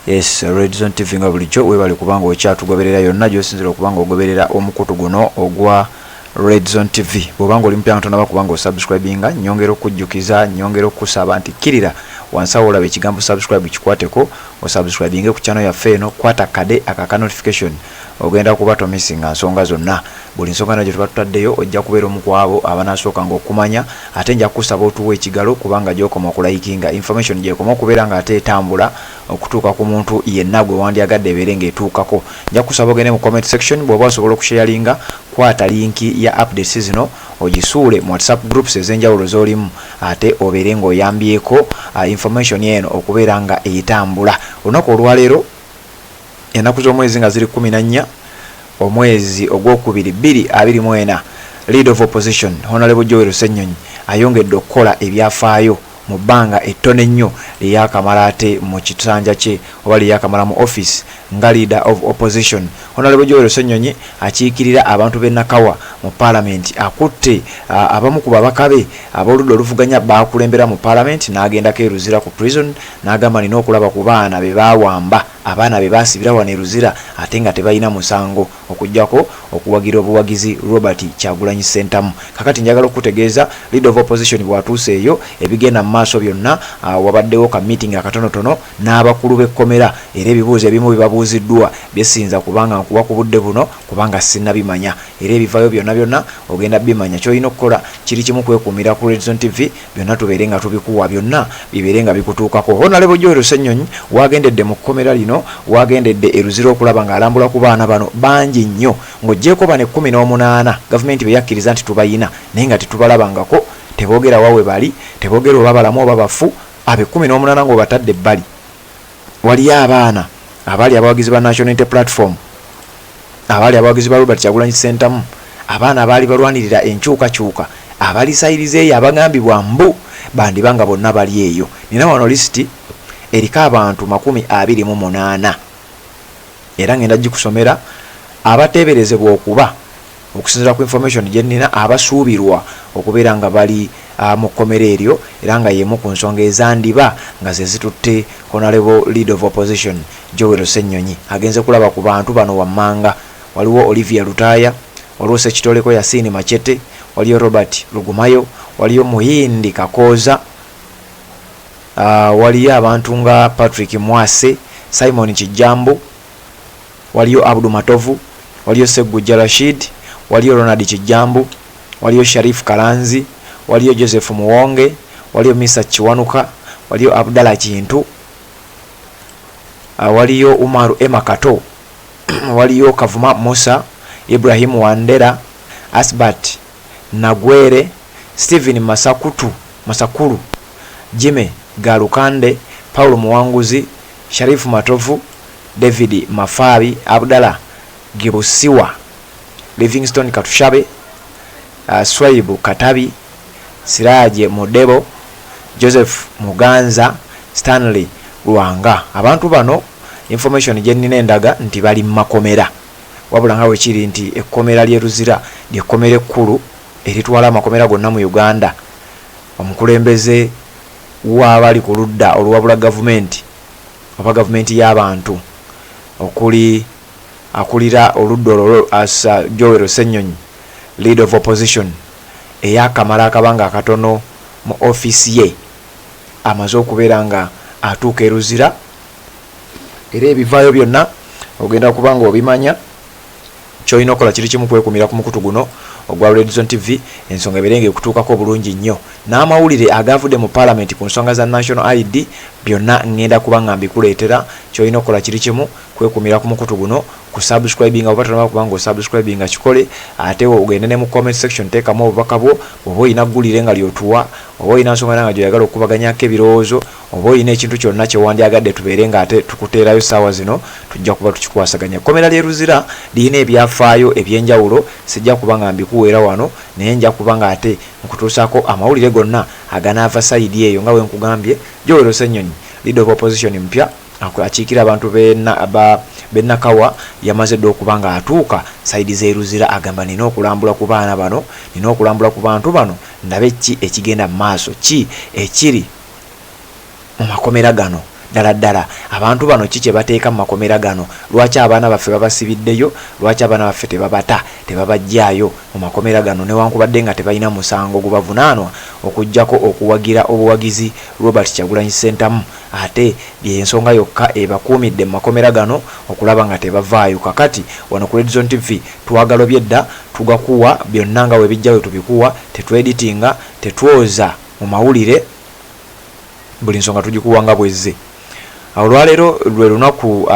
Yes, Red Zone TV nga bulijjo webale kubanga okyatugoberera yonna gy'osinzira okubanga ogoberera omukutu guno ogwa Red Zone TV. Bw'obanga oli mpya ntonaba kubanga osubscribinga, nyongera okujjukiza, nyongera okusaba nti kirira wansi awo olaba ekigambo subscribe kikwateko, osubscribinge ku channel yaffe eno, kwata kade akaka notification ogenda kuba tomisinga nsonga zonna. Buli nsonga na gye tuba tutaddeyo ojja kubeera omu ku abo abanasooka ng'okumanya, ate nja kusaba otuwa ekigalo kubanga gy'okoma okulayikinga information gy'ekoma okubeera nga ate etambula okutuuka ku muntu yenna gwe wandyagadde ebeere ng'etuukako. Nja kusaba ogende mu comment section, bw'oba osobola okusharinga kwata linki ya updates zino ogisuule mu WhatsApp groups ez'enjawulo z'olimu, ate obeere ng'oyambyeko information eno okubeera nga etambula. Olunaku olwaleero ennaku z'omwezi nga ziri 14 omwezi ogwokubiri 2024, Leader of Opposition Honorable Ssenyonyi ayongedde okukola ebyafaayo mu bbanga ettono ennyo lyakamala ate mu kitanja kye oba lyakamala mu office nga Leader of Opposition. Honorable Ssenyonyi akiikirira abantu b'e Nakawa mu Parliament, akutte abamu ku babaka be ab'oludda oluvuganya baakulembera mu Parliament, n'agendako e Luzira ku prison n'agamba nina okulaba ku baana be baawamba, abaana be baasibira wano e Luzira ate nga tebalina musango, okujjako okuwagira obuwagizi Robert Kyagulanyi Ssentamu. Kakati njagala okutegeeza Leader of Opposition bw'atuuse eyo ebigenda mu maaso byonna, wabaddewo ka meeting akatonotono n'abakulu b'ekkomera, era ebibuuzo ebimu bibabuuziddwa byesinza kubanga nkuwa ku budde buno kubanga sinnabimanya, era ebivaayo byonna ogenda bimanya. Ky'olina okukola kiri kimu, kwekuumira ku Red Zone TV, byonna tubeere nga tubikuwa, byonna bibeere nga bikutuukako. Honorable Ssenyonyi wagendedde mu kkomera lino, wagendedde e Luzira okulaba ng'alambula ku baana bano bangi nnyo, ng'oggyeko bano 18 gavumenti be yakkiriza nti tubayina naye nga tetubalabangako, teboogera wawe bali, teboogera oba balamu oba bafu, abe 18 ng'obatadde ebbali. Waliyo abaana abaali abawagizi ba National Unity Platform, abaali abawagizi ba Robert Kyagulanyi Ssentamu, abaana abaali balwanirira enkyukakyuka, abaali sayiriza eyo abagambibwa mbu bandibanga bonna bali eyo. Nina wano lisiti eriko abantu 28 era ngenda gikusomera abateeberezebwa okuba, okusinziira ku information gye nnina, abasuubirwa okubeera nga bali mu kkomera eryo, era nga yemu ku nsonga ezandiba nga ze zitutte Honorable Leader of Opposition Ssenyonyi. Agenze kulaba ku bantu bano wammanga. Waliwo Olivia Lutaya, waliwo Sekitoleko Yasini Machete, waliyo Robert Lugumayo, waliyo Muhindi Kakooza, waliyo abantu nga Patrick Mwase, Simon Kijambo, waliyo Abdu Matovu, waliyo Segujja Rashid, waliyo Ronald Kijambo, waliyo Sharif Kalanzi, waliyo Joseph Muwonge, waliyo Misa Chiwanuka, waliyo Abdallah Kintu, waliyo Umaru Emakato, waliyo Kavuma Musa, Ibrahim Wandera, Asbat Nagwere, Stephen Masakulu, Jime Galukande, Paulo Muwanguzi, Sharifu Matovu, David Mafabi, Abdallah Gibusiwa, Livingstone Katushabe, Swaibu Katabi, Siraje Modebo, Joseph Muganza, Stanley Luanga. Abantu bano information gye nnina endaga nti bali mu makomera, wabula nga wekiri nti ekkomera ly'e Luzira ly'ekkomera ekkulu eritwala amakomera gonna mu Uganda. Omukulembeze w'abali ku ludda oluwabula gavumenti oba gavumenti y'abantu okuli akulira oludda olwo as Ssenyonyi, Leader of Opposition, eyakamala akabanga akatono mu office ye, amaze okubeera nga atuuka e Luzira, era ebivaayo byonna ogenda kubanga obimanya. Kyolina okukola kiri kimu, kwekuumira ku mukutu guno ogwa Red Zone TV, ensonga eberenge okutuukako bulungi nnyo, n'amawulire agavudde mu Parliament ku nsonga za National ID byonna ngenda kubanga mbikuleetera. Kyolina okukola kiri kimu, kwekuumira ku mukutu guno, kusubscribinga oba tonaba kubanga osubscribinga kikole, ate ogende ne mu comment section teekamu obubaka bwo, oba olina ggulire nga lyotuwa, oba olina nsonga nga gy'oyagala okubaganyako ebirowoozo, oba olina ekintu kyonna kye wandyagadde tubeere nga ate tukuteerayo ssaawa zino, tujja kuba tukikwasaganya. Kkomera ly'e Luzira lirina ebyafaayo eby'enjawulo, sijja kuba nga mbikuweera wano, naye nja kuba nga ate nkutuusaako amawulire gonna aganaava sayidi eyo nga we nkugambye. Ssenyonyi, Leader of Opposition mpya, akiikira abantu b'e Nakawa, yamaze dde okuba nga atuuka sayidi z'e Luzira, agamba nina okulambula ku baana bano, nina okulambula ku bantu bano, ndabe ki ekigenda mu maaso, ki ekiri mu makomera gano, ddala abantu bano kiki bateeka mu makomera gano, lwaki abaana baffe babasibiddeyo, lwaki abaana baffe tebabajjaayo mu makomera gano newankubadde nga tebalina musango gubavunaanwa okujjako okuwagira obuwagizi Robert Kyagulanyi Ssentamu, ate byensonga yokka ebakuumidde mu makomera gano okulaba nga tebavaayo. Kakati wano ku Red Zone TV twagala byedda tugakuwa byonna nga webijjayo tubikuwa, tetweditinga, tetwoza mu mawulire, buli nsonga tugikuwa nga bwezze. Awo lwaleero lwe lunaku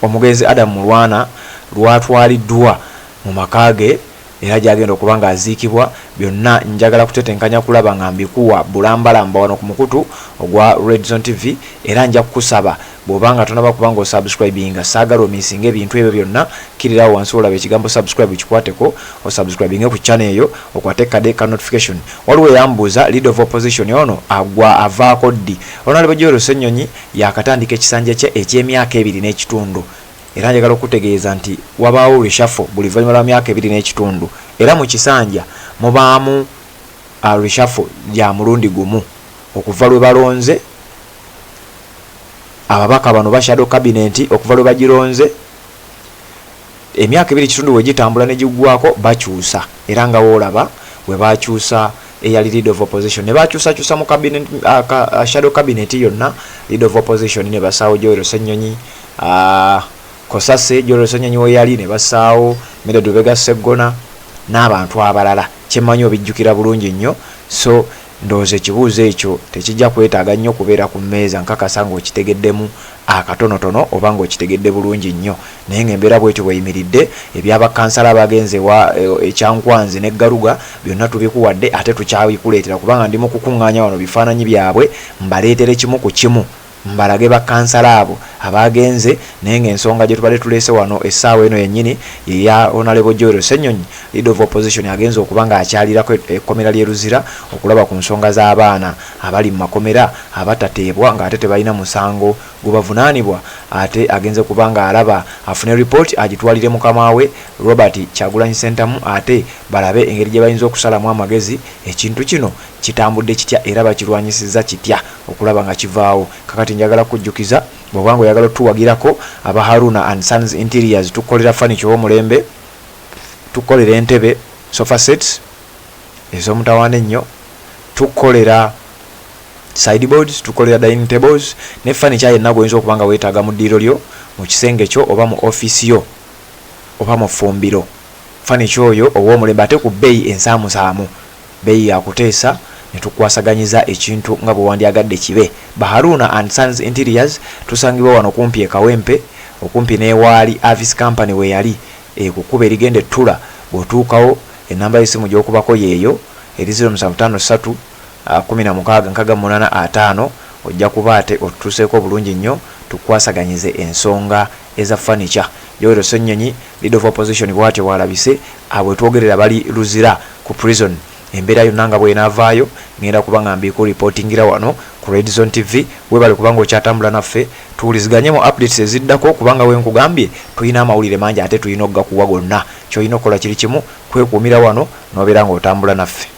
omugenzi Adam Mulwana lwatwaliddwa mu makage era gyagenda okuba nga aziikibwa. Byonna njagala kutetenkanya kulaba nga mbikuwa bulambalamba wano ku mukutu ogwa Red Zone TV, era nja kukusaba bw'obanga tonaba kubanga osubscribinga, saagala omisinga ebintu ebyo byonna, kirirawo wansi olaba ekigambo subscribe kikwateko, osubscribinge ku channel eyo, okwate kadeka notification. Waliwo yambuuza leader of opposition ono avaako ddi. Honorable Ssenyonyi yakatandika ekisanja kye eky'emyaka 2 n'ekitundu. Era njagala okutegeeza nti wabaawo reshuffle buli luvannyuma lwa myaka 2 n'ekitundu, era mu kisanja mubaamu reshuffle ya mulundi gumu okuva lwe balonze ababaka bano ba shadow cabinet, okuva lwe bagironze emyaka 2 n'ekitundu we gitambula ne giggwako bakyusa, era nga woolaba we bakyusa eyali leader of opposition ne bakyusa mu cabinet shadow cabinet yonna leader of opposition ne basaawo Ssenyonyi Kosase Ssenyonyi we yali ne basaawo Medodubega Segona n'abantu abalala. Kyemmanyi obijjukira bulungi nnyo, so ndowooza ekibuuzo ekyo tekijja kwetaaga nnyo kubeera ku mmeeza, nkakasa ng'okitegeddemu akatonotono oba ng'okitegedde bulungi nnyo. Naye ng'embeera bwetyo bweyimiridde, ebyabakansala abagenze ekyankwanzi ne Galuga byonna tubikuwadde, ate tukyabikuleetera kubanga ndi mu kukuŋŋaanya wano bifaananyi byabwe mbaleetere kimu ku kimu, mbalage bakansala abo abagenze. Naye ng'ensonga gye tubadde tuleese wano essaawa eno yennyini eya Honorable Ssenyonyi leader of opposition agenze okuba nga akyalirako ekkomera ly'e Luzira okulaba ku nsonga z'abaana abali mu makomera abatateebwa ng'ate tebalina musango gubavunaanibwa, ate agenze kuba nga alaba afune report agitwalire mukama we Robert Kyagulanyi Ssentamu, ate balabe engeri gye bayinza okusalamu amagezi ekintu kino kitambudde kitya era bakirwanyisizza kitya okulaba nga kivaawo. Kakati njagala kujjukiza bw'obanga oyagala tuwagirako aba Haruna and Sons Interiors tukolera furniture w'omulembe, tukolera entebe sofa sets ez'omutawaana ennyo, tukolera sideboards, tukolera dining tables ne furniture yenna goyinza okuba nga weetaaga mu ddiiro lyo, mu kisenge kyo oba mu office yo oba mu ffumbiro. Furniture oyo ow'omulembe ate ku bbeeyi ensaamusaamu, bbeeyi yakuteesa ne tukwasaganyiza ekintu nga bwe wandyagadde kibe. Baharuna and Sons Interiors tusangibwa wano kumpi e Kawempe, okumpi n'ewaali Avis Company we yali kukuba erigenda ettula. Bw'otuukawo ennamba y'essimu gy'okubako yeeyo eri 0753 16 ojja kuba ate otutuuseeko bulungi nnyo tukwasaganyize ensonga eza furniture. Ssenyonyi leader of opposition bw'atyo bw'alabise abwe twogerera bali Luzira ku prison. Embeera yonna nga bw'enaavaayo ngenda kuba nga mbiku reportingira wano ku Red Zone TV. Weebale kubanga okyatambula naffe tuwuliziganyemu updates eziddako, kubanga we nkugambye tulina amawulire mangi ate tulina okugakuwa gonna. Ky'olina okukola kiri kimu kwekuumira wano n'obeera ng'otambula naffe.